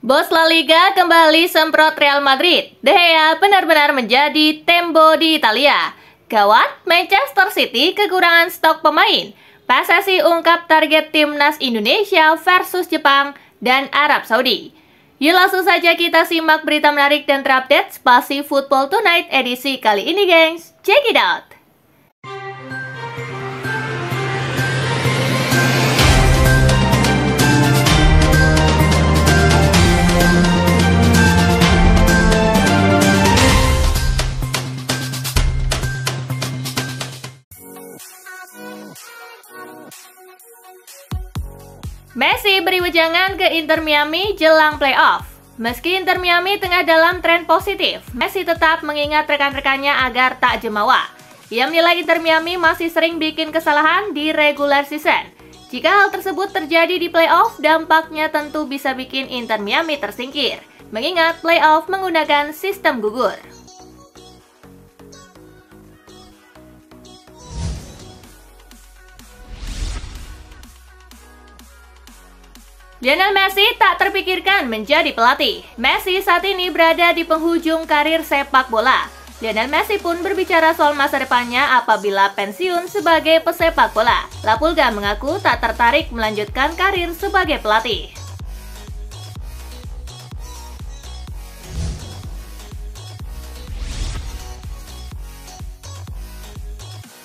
Bos La Liga kembali semprot Real Madrid. De Gea benar-benar menjadi Tembo di Italia. Gawat, Manchester City kekurangan stok pemain. PSSI ungkap target timnas Indonesia versus Jepang dan Arab Saudi. Yuk langsung saja kita simak berita menarik dan terupdate Spasi Football Tonight edisi kali ini, gengs. Check it out! Messi beri wejangan ke Inter Miami jelang playoff. Meski Inter Miami tengah dalam tren positif, Messi tetap mengingat rekan-rekannya agar tak jemawa. Ia menilai Inter Miami masih sering bikin kesalahan di regular season. Jika hal tersebut terjadi di playoff, dampaknya tentu bisa bikin Inter Miami tersingkir, mengingat playoff menggunakan sistem gugur. Lionel Messi tak terpikirkan menjadi pelatih. Messi saat ini berada di penghujung karir sepak bola. Lionel Messi pun berbicara soal masa depannya apabila pensiun sebagai pesepak bola. La Pulga mengaku tak tertarik melanjutkan karir sebagai pelatih.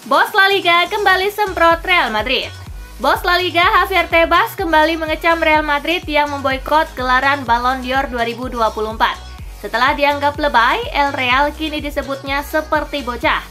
Bos La Liga kembali semprot Real Madrid. Bos La Liga Javier Tebas kembali mengecam Real Madrid yang memboikot gelaran Ballon d'Or 2024. Setelah dianggap lebay, El Real kini disebutnya seperti bocah.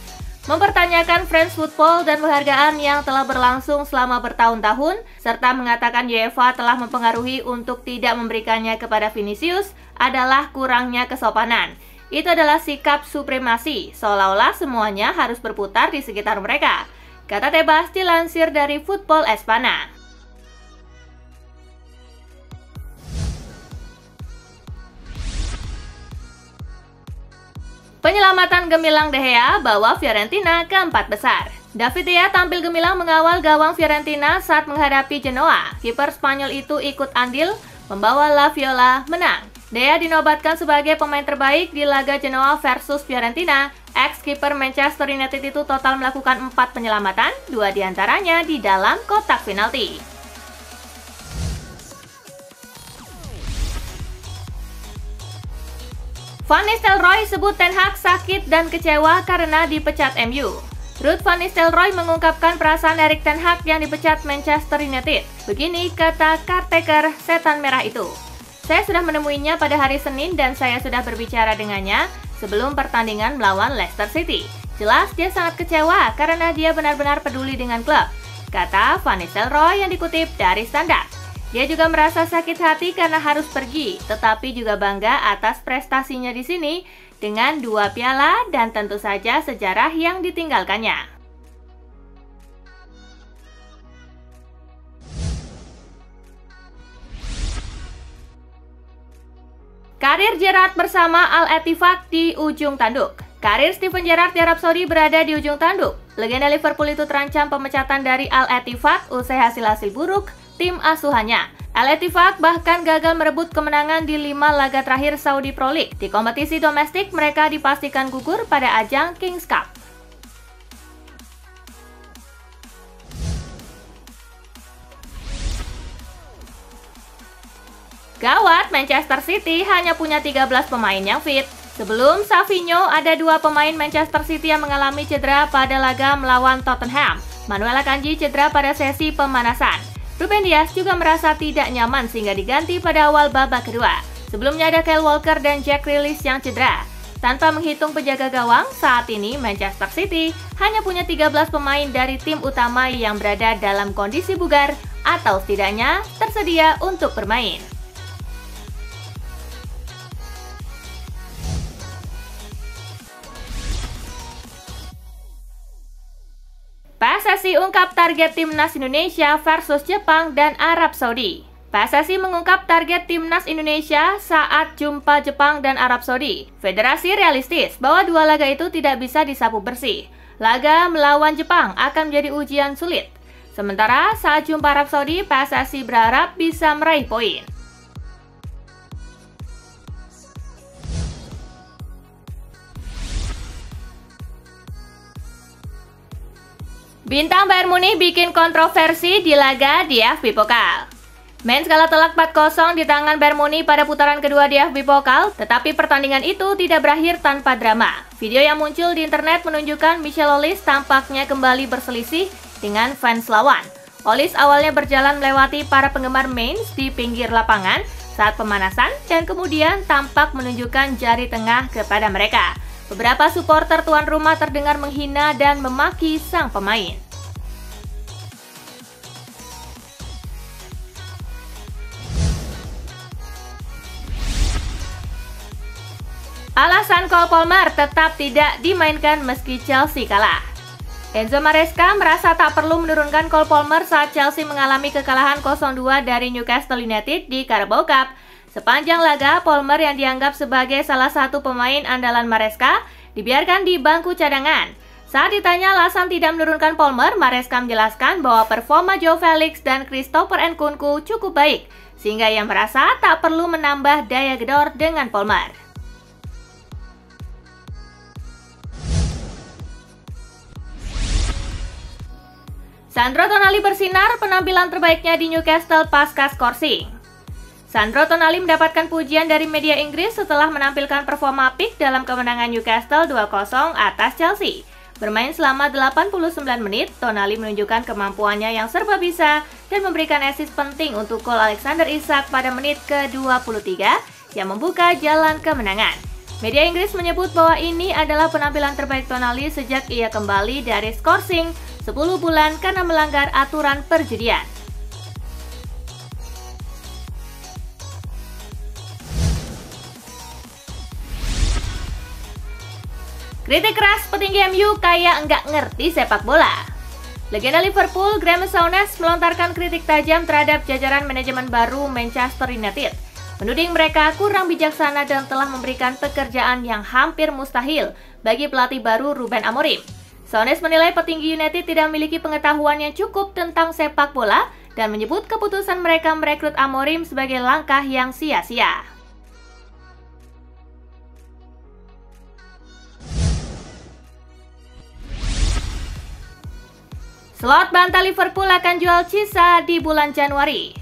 Mempertanyakan French football dan penghargaan yang telah berlangsung selama bertahun-tahun, serta mengatakan UEFA telah mempengaruhi untuk tidak memberikannya kepada Vinicius adalah kurangnya kesopanan. Itu adalah sikap supremasi, seolah-olah semuanya harus berputar di sekitar mereka, kata Tebas dilansir dari Football Espana. Penyelamatan gemilang De Gea bawa Fiorentina ke 4 besar. David De Gea tampil gemilang mengawal gawang Fiorentina saat menghadapi Genoa. Kiper Spanyol itu ikut andil membawa La Viola menang. De Gea dinobatkan sebagai pemain terbaik di laga Genoa versus Fiorentina. Ex-kiper Manchester United itu total melakukan 4 penyelamatan, 2 diantaranya di dalam kotak penalti. Van Nistelrooy sebut Ten Hag sakit dan kecewa karena dipecat MU. Ruud van Nistelrooy mengungkapkan perasaan Erik Ten Hag yang dipecat Manchester United. Begini kata caretaker setan merah itu. Saya sudah menemuinya pada hari Senin dan saya sudah berbicara dengannya sebelum pertandingan melawan Leicester City. Jelas dia sangat kecewa karena dia benar-benar peduli dengan klub, kata Van Nistelrooy yang dikutip dari Standard. Dia juga merasa sakit hati karena harus pergi, tetapi juga bangga atas prestasinya di sini dengan 2 piala dan tentu saja sejarah yang ditinggalkannya. Karir Gerrard bersama Al-Ettifaq di ujung tanduk. Karir Steven Gerrard di Arab Saudi berada di ujung tanduk. Legenda Liverpool itu terancam pemecatan dari Al-Ettifaq usai hasil-hasil buruk tim asuhannya. Al-Ettifaq bahkan gagal merebut kemenangan di 5 laga terakhir Saudi Pro League. Di kompetisi domestik mereka dipastikan gugur pada ajang Kings Cup. Gawat, Manchester City hanya punya 13 pemain yang fit. Sebelum Savinho, ada 2 pemain Manchester City yang mengalami cedera pada laga melawan Tottenham. Manuel Akanji cedera pada sesi pemanasan. Ruben Dias juga merasa tidak nyaman sehingga diganti pada awal babak kedua. Sebelumnya ada Kyle Walker dan Jack Grealish yang cedera. Tanpa menghitung penjaga gawang, saat ini Manchester City hanya punya 13 pemain dari tim utama yang berada dalam kondisi bugar atau setidaknya tersedia untuk bermain. PSSI ungkap target timnas Indonesia versus Jepang dan Arab Saudi. PSSI mengungkap target timnas Indonesia saat jumpa Jepang dan Arab Saudi. Federasi realistis bahwa 2 laga itu tidak bisa disapu bersih. Laga melawan Jepang akan menjadi ujian sulit. Sementara saat jumpa Arab Saudi, PSSI berharap bisa meraih poin. Bintang Bayern Munich bikin kontroversi di laga DFB Pokal. Mainz kalah telak 4-0 di tangan Bayern Munich pada putaran kedua DFB Pokal, tetapi pertandingan itu tidak berakhir tanpa drama. Video yang muncul di internet menunjukkan Michel Aulis tampaknya kembali berselisih dengan fans lawan. Aulis awalnya berjalan melewati para penggemar Mainz di pinggir lapangan saat pemanasan dan kemudian tampak menunjukkan jari tengah kepada mereka. Beberapa supporter tuan rumah terdengar menghina dan memaki sang pemain. Alasan Cole Palmer tetap tidak dimainkan meski Chelsea kalah. Enzo Maresca merasa tak perlu menurunkan Cole Palmer saat Chelsea mengalami kekalahan 0-2 dari Newcastle United di Carabao Cup. Sepanjang laga, Palmer yang dianggap sebagai salah satu pemain andalan Maresca dibiarkan di bangku cadangan. Saat ditanya alasan tidak menurunkan Palmer, Maresca menjelaskan bahwa performa Joe Felix dan Christopher Nkunku cukup baik, sehingga ia merasa tak perlu menambah daya gedor dengan Palmer. Sandro Tonali bersinar penampilan terbaiknya di Newcastle pasca skorsing. Sandro Tonali mendapatkan pujian dari media Inggris setelah menampilkan performa apik dalam kemenangan Newcastle 2-0 atas Chelsea. Bermain selama 89 menit, Tonali menunjukkan kemampuannya yang serba bisa dan memberikan assist penting untuk gol Alexander Isak pada menit ke-23 yang membuka jalan kemenangan. Media Inggris menyebut bahwa ini adalah penampilan terbaik Tonali sejak ia kembali dari skorsing 10 bulan karena melanggar aturan perjudian. Kritik keras petinggi MU kayak nggak ngerti sepak bola. Legenda Liverpool, Graham Souness melontarkan kritik tajam terhadap jajaran manajemen baru Manchester United, menuding mereka kurang bijaksana dan telah memberikan pekerjaan yang hampir mustahil bagi pelatih baru Ruben Amorim. Souness menilai petinggi United tidak memiliki pengetahuan yang cukup tentang sepak bola dan menyebut keputusan mereka merekrut Amorim sebagai langkah yang sia-sia. Slot bantah Liverpool akan jual Cisa di bulan Januari.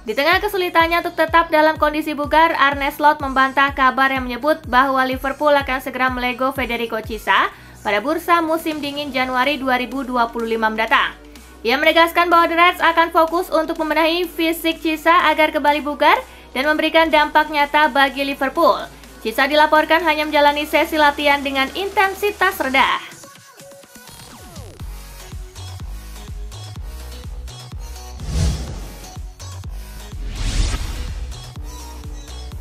Di tengah kesulitannya untuk tetap dalam kondisi bugar, Arne Slot membantah kabar yang menyebut bahwa Liverpool akan segera melego Federico Cisa pada bursa musim dingin Januari 2025 mendatang. Ia menegaskan bahwa The Reds akan fokus untuk membenahi fisik Cisa agar kembali bugar dan memberikan dampak nyata bagi Liverpool. Cisa dilaporkan hanya menjalani sesi latihan dengan intensitas rendah.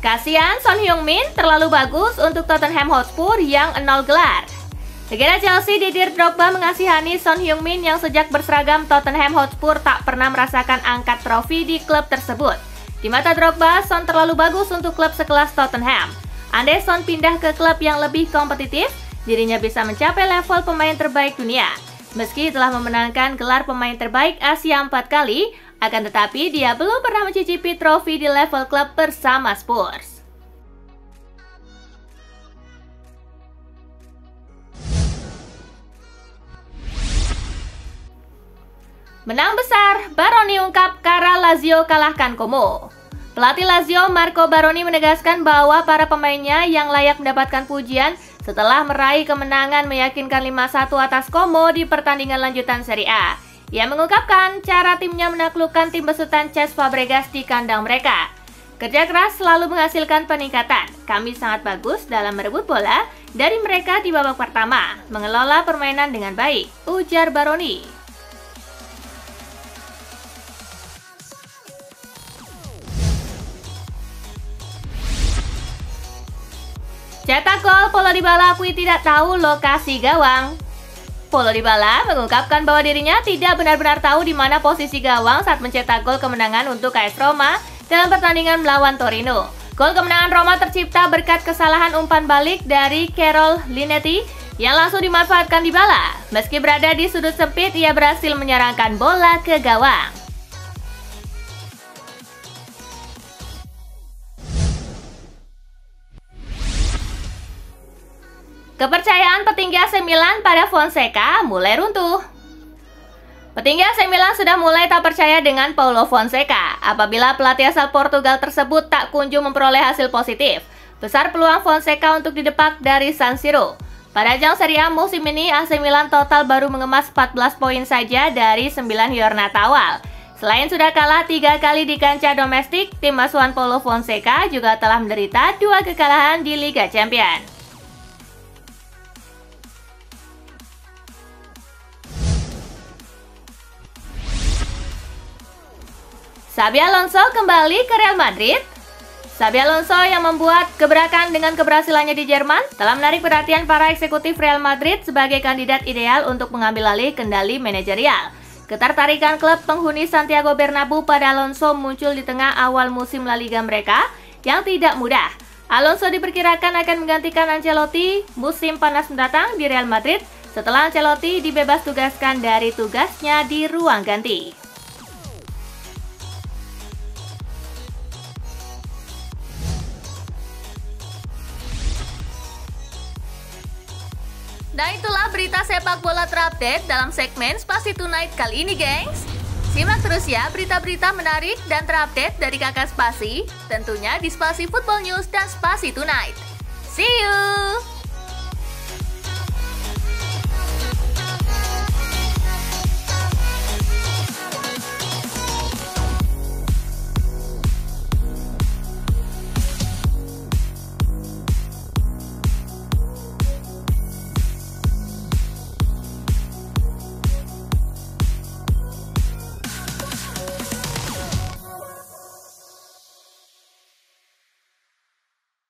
Kasihan Son Heung-min terlalu bagus untuk Tottenham Hotspur yang 0 gelar. Legenda Chelsea Didier Drogba mengasihani Son Heung-min yang sejak berseragam Tottenham Hotspur tak pernah merasakan angkat trofi di klub tersebut. Di mata Drogba, Son terlalu bagus untuk klub sekelas Tottenham. Andai Son pindah ke klub yang lebih kompetitif, dirinya bisa mencapai level pemain terbaik dunia. Meski telah memenangkan gelar pemain terbaik Asia 4 kali, akan tetapi dia belum pernah mencicipi trofi di level klub bersama Spurs. Menang besar, Baroni ungkap Kara Lazio kalahkan Como. Pelatih Lazio Marco Baroni menegaskan bahwa para pemainnya yang layak mendapatkan pujian setelah meraih kemenangan meyakinkan 5-1 atas Como di pertandingan lanjutan Serie A. Ia mengungkapkan cara timnya menaklukkan tim besutan Cesc Fabregas di kandang mereka. Kerja keras selalu menghasilkan peningkatan. Kami sangat bagus dalam merebut bola dari mereka di babak pertama, mengelola permainan dengan baik, ujar Baroni. Cetak gol, Paulo Dybala akui tidak tahu lokasi gawang. Paulo Dybala mengungkapkan bahwa dirinya tidak benar-benar tahu di mana posisi gawang saat mencetak gol kemenangan untuk AS Roma dalam pertandingan melawan Torino. Gol kemenangan Roma tercipta berkat kesalahan umpan balik dari Carol Linetti yang langsung dimanfaatkan Dybala. Meski berada di sudut sempit, ia berhasil menyerangkan bola ke gawang. Kepercayaan petinggi AC Milan pada Fonseca mulai runtuh. Petinggi AC Milan sudah mulai tak percaya dengan Paulo Fonseca apabila pelatih asal Portugal tersebut tak kunjung memperoleh hasil positif. Besar peluang Fonseca untuk didepak dari San Siro. Pada ajang Serie A musim ini, AC Milan total baru mengemas 14 poin saja dari 9 Giornata awal. Selain sudah kalah 3 kali di kancah domestik, tim asuhan Paulo Fonseca juga telah menderita 2 kekalahan di Liga Champions. Xabi Alonso kembali ke Real Madrid. Xabi Alonso yang membuat gebrakan dengan keberhasilannya di Jerman telah menarik perhatian para eksekutif Real Madrid sebagai kandidat ideal untuk mengambil alih kendali manajerial. Ketertarikan klub penghuni Santiago Bernabeu pada Alonso muncul di tengah awal musim La Liga mereka yang tidak mudah. Alonso diperkirakan akan menggantikan Ancelotti musim panas mendatang di Real Madrid setelah Ancelotti dibebas tugaskan dari tugasnya di ruang ganti. Nah, itulah berita sepak bola terupdate dalam segmen Spasi Tonight kali ini, gengs. Simak terus ya berita-berita menarik dan terupdate dari kakak Spasi, tentunya di Spasi Football News dan Spasi Tonight. See you!